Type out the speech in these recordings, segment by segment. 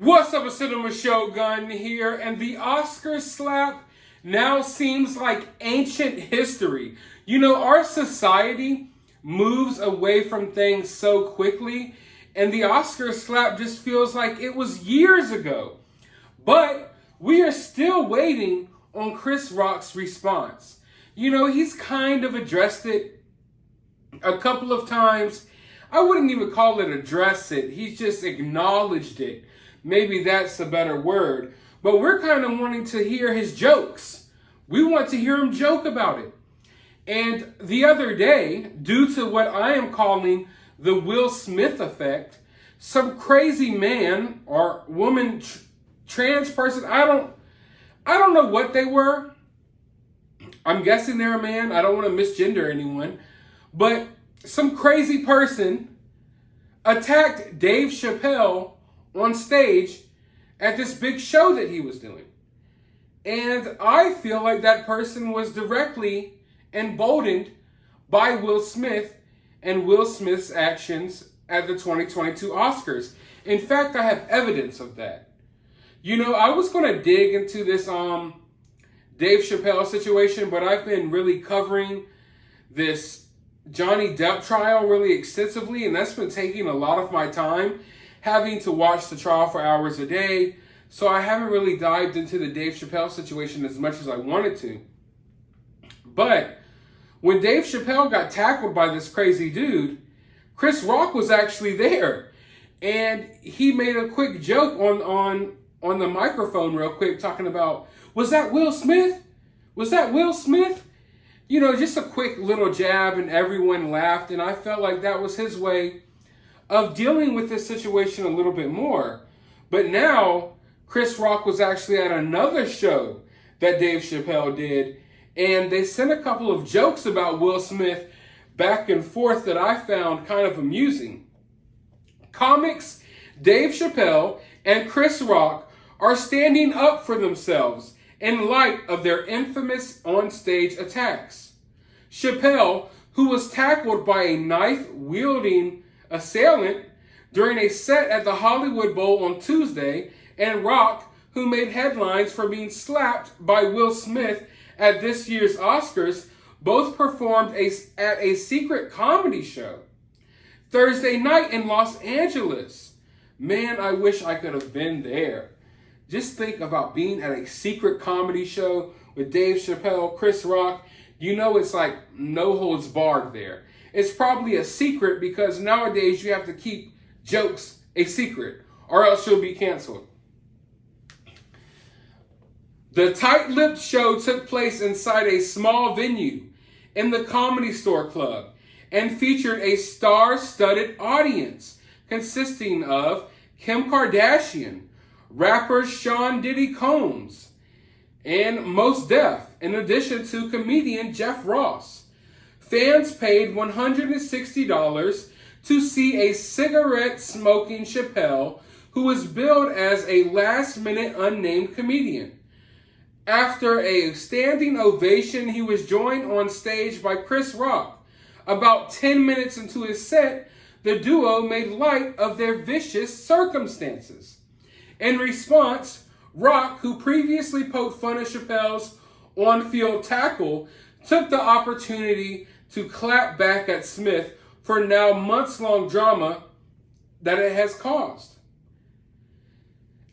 What's up, a Cinema Shogun here, and the Oscar slap now seems like ancient history. You know, our society moves away from things so quickly, and the Oscar slap just feels like it was years ago. But we are still waiting on Chris Rock's response. You know, he's kind of addressed it a couple of times. I wouldn't even call it address it. He's just acknowledged it. Maybe that's a better word. But we're kind of wanting to hear his jokes. We want to hear him joke about it. And the other day, due to what I am calling the Will Smith effect, some crazy man or woman, trans person, I don't know what they were. I'm guessing they're a man. I don't want to misgender anyone. But some crazy person attacked Dave Chappelle on stage at this big show that he was doing. And I feel like that person was directly emboldened by Will Smith and Will Smith's actions at the 2022 Oscars. In fact, I have evidence of that. You know, I was going to dig into this Dave Chappelle situation, but I've been really covering this Johnny Depp trial really extensively, and that's been taking a lot of my time, having to watch the trial for hours a day. So I haven't really dived into the Dave Chappelle situation as much as I wanted to. But when Dave Chappelle got tackled by this crazy dude, Chris Rock was actually there. And he made a quick joke on the microphone real quick, talking about, was that Will Smith? Was that Will Smith? You know, just a quick little jab, and everyone laughed. And I felt like that was his way of dealing with this situation a little bit more. But now, Chris Rock was actually at another show that Dave Chappelle did, and they sent a couple of jokes about Will Smith back and forth that I found kind of amusing. Comics Dave Chappelle and Chris Rock are standing up for themselves in light of their infamous on-stage attacks. Chappelle, who was tackled by a knife-wielding assailant during a set at the Hollywood Bowl on Tuesday, and Rock, who made headlines for being slapped by Will Smith at this year's Oscars, both performed at a secret comedy show Thursday night in Los Angeles. Man, I wish I could have been there. Just think about being at a secret comedy show with Dave Chappelle, Chris Rock. You know, it's like no holds barred there. It's probably a secret because nowadays you have to keep jokes a secret or else you'll be canceled. The tight-lipped show took place inside a small venue in the Comedy Store Club and featured a star-studded audience consisting of Kim Kardashian, rapper Sean Diddy Combs, and Mos Def, in addition to comedian Jeff Ross. Fans paid $160 to see a cigarette-smoking Chappelle, who was billed as a last-minute unnamed comedian. After a standing ovation, he was joined on stage by Chris Rock. About 10 minutes into his set, the duo made light of their vicious circumstances. In response, Rock, who previously poked fun at Chappelle's on-field tackle, took the opportunity to clap back at Smith for now months-long drama that it has caused.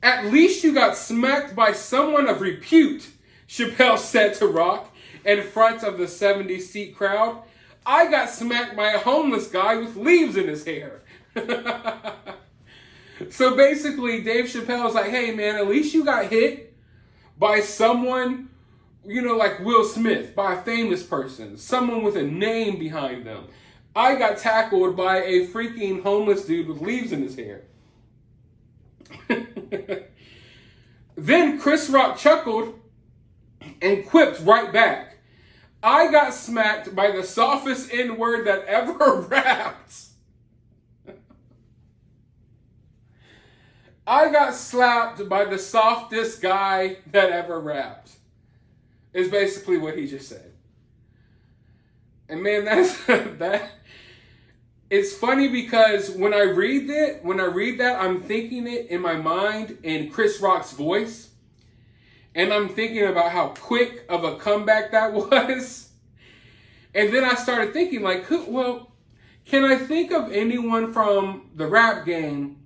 At least you got smacked by someone of repute, Chappelle said to Rock in front of the 70-seat crowd. I got smacked by a homeless guy with leaves in his hair. So basically, Dave Chappelle's like, hey man, at least you got hit by someone, you know, like Will Smith, by a famous person, someone with a name behind them. I got tackled by a freaking homeless dude with leaves in his hair. Then Chris Rock chuckled and quipped right back, I got smacked by the softest N-word that ever rapped. I got slapped by the softest guy that ever rapped. Is basically what he just said. And man, that's it's funny because when I read that, I'm thinking it in my mind in Chris Rock's voice. And I'm thinking about how quick of a comeback that was. And then I started thinking, like, can I think of anyone from the rap game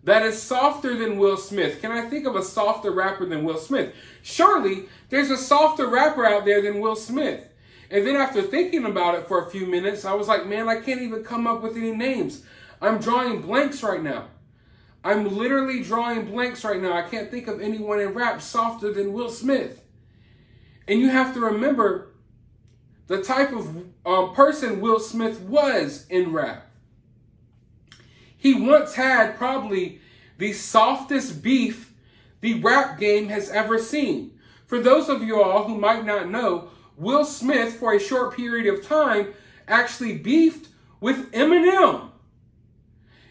that is softer than Will Smith? Can I think of a softer rapper than Will Smith? Surely there's a softer rapper out there than Will Smith. And then after thinking about it for a few minutes, I was like, man, I can't even come up with any names. I'm drawing blanks right now. I'm literally drawing blanks right now. I can't think of anyone in rap softer than Will Smith. And you have to remember the type of person Will Smith was in rap. He once had probably the softest beef the rap game has ever seen. For those of you all who might not know, Will Smith, for a short period of time, actually beefed with Eminem.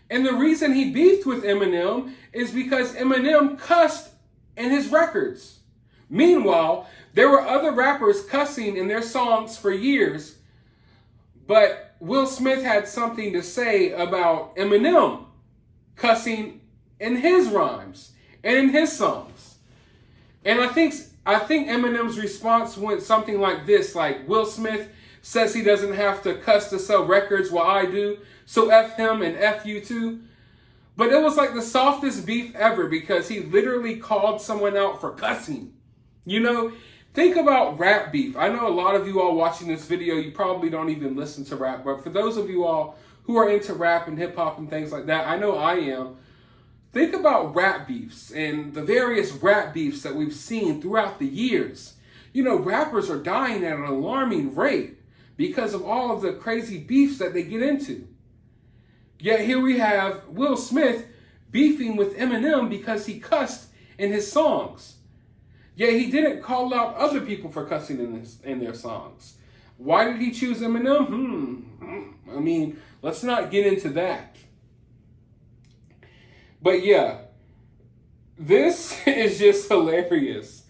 And the reason he beefed with Eminem is because Eminem cussed in his records. Meanwhile, there were other rappers cussing in their songs for years, but Will Smith had something to say about Eminem cussing in his rhymes and in his songs. And I think Eminem's response went something like this, like, Will Smith says he doesn't have to cuss to sell records while I do, so F him and F you too. But it was like the softest beef ever because he literally called someone out for cussing. You know, think about rap beef. I know a lot of you all watching this video, you probably don't even listen to rap, but for those of you all who are into rap and hip hop and things like that, I know I am. Think about rap beefs and the various rap beefs that we've seen throughout the years. You know, rappers are dying at an alarming rate because of all of the crazy beefs that they get into. Yet here we have Will Smith beefing with Eminem because he cussed in his songs. Yet he didn't call out other people for cussing in their songs. Why did he choose Eminem? I mean, let's not get into that. But yeah, this is just hilarious.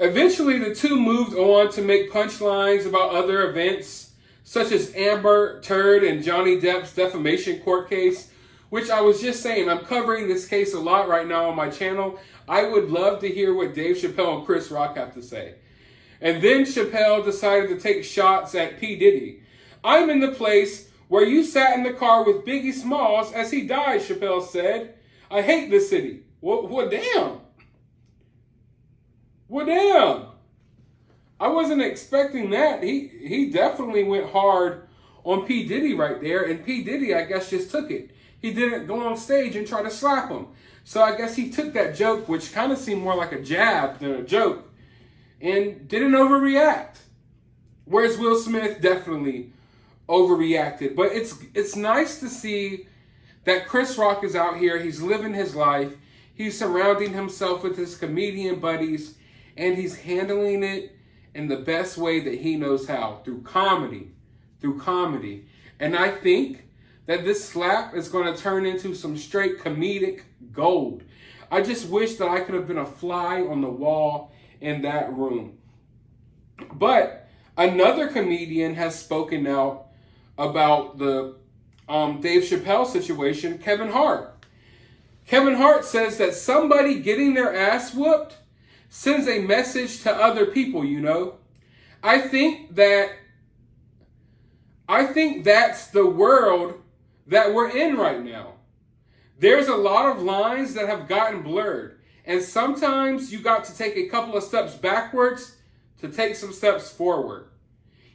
Eventually, the two moved on to make punchlines about other events, such as Amber Heard and Johnny Depp's defamation court case, which I was just saying, I'm covering this case a lot right now on my channel. I would love to hear what Dave Chappelle and Chris Rock have to say. And then Chappelle decided to take shots at P. Diddy. I'm in the place where you sat in the car with Biggie Smalls as he died, Chappelle said. I hate this city. Well, damn. Well, damn. I wasn't expecting that. He definitely went hard on P. Diddy right there. And P. Diddy, I guess, just took it. He didn't go on stage and try to slap him. So I guess he took that joke, which kind of seemed more like a jab than a joke, and didn't overreact. Whereas Will Smith definitely overreacted. But it's nice to see that Chris Rock is out here. He's living his life. He's surrounding himself with his comedian buddies, and he's handling it in the best way that he knows how, through comedy. And I think that this slap is going to turn into some straight comedic gold. I just wish that I could have been a fly on the wall in that room. But another comedian has spoken out about the Dave Chappelle situation, Kevin Hart. Kevin Hart says that somebody getting their ass whooped sends a message to other people, you know. I think that's the world that we're in right now. There's a lot of lines that have gotten blurred. And sometimes you got to take a couple of steps backwards to take some steps forward.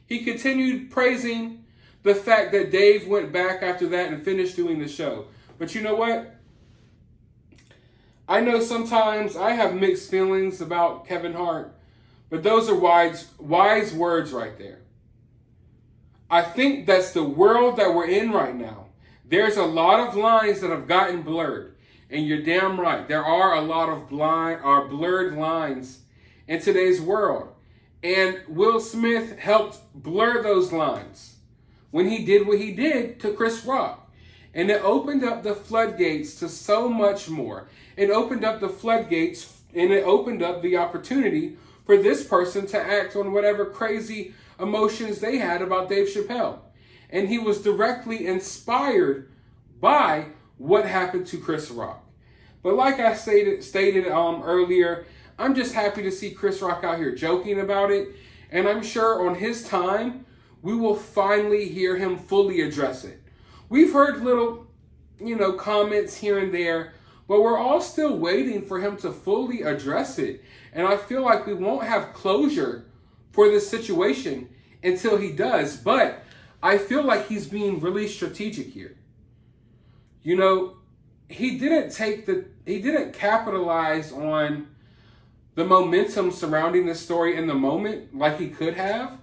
He continued praising the fact that Dave went back after that and finished doing the show. But you know what? I know sometimes I have mixed feelings about Kevin Hart, but those are wise words right there. I think that's the world that we're in right now. There's a lot of lines that have gotten blurred. And you're damn right. There are a lot of blurred lines in today's world. And Will Smith helped blur those lines when he did what he did to Chris Rock. And it opened up the floodgates to so much more. It opened up the floodgates and it opened up the opportunity for this person to act on whatever crazy emotions they had about Dave Chappelle. and he was directly inspired by what happened to Chris Rock. But like I stated earlier, I'm just happy to see Chris Rock out here joking about it, and I'm sure on his time, we will finally hear him fully address it. We've heard little, comments here and there, but we're all still waiting for him to fully address it. And I feel like we won't have closure for this situation until he does. But I feel like he's being really strategic here. He didn't capitalize on the momentum surrounding the story in the moment like he could have.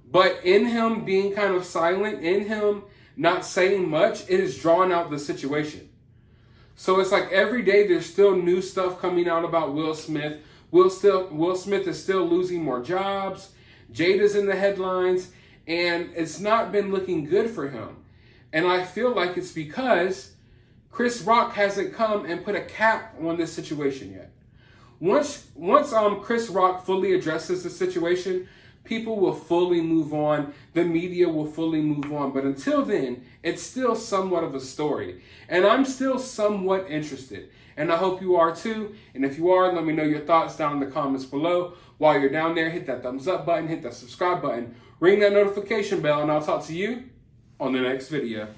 But in him being kind of silent, in him not saying much, it has drawn out the situation. So it's like every day there's still new stuff coming out about Will Smith. Will Smith is still losing more jobs. Jada's in the headlines, and it's not been looking good for him. And I feel like it's because Chris Rock hasn't come and put a cap on this situation yet. Once Chris Rock fully addresses the situation, people will fully move on. The media will fully move on. But until then, it's still somewhat of a story. And I'm still somewhat interested. And I hope you are too. And if you are, let me know your thoughts down in the comments below. While you're down there, hit that thumbs up button, hit that subscribe button, ring that notification bell, and I'll talk to you on the next video.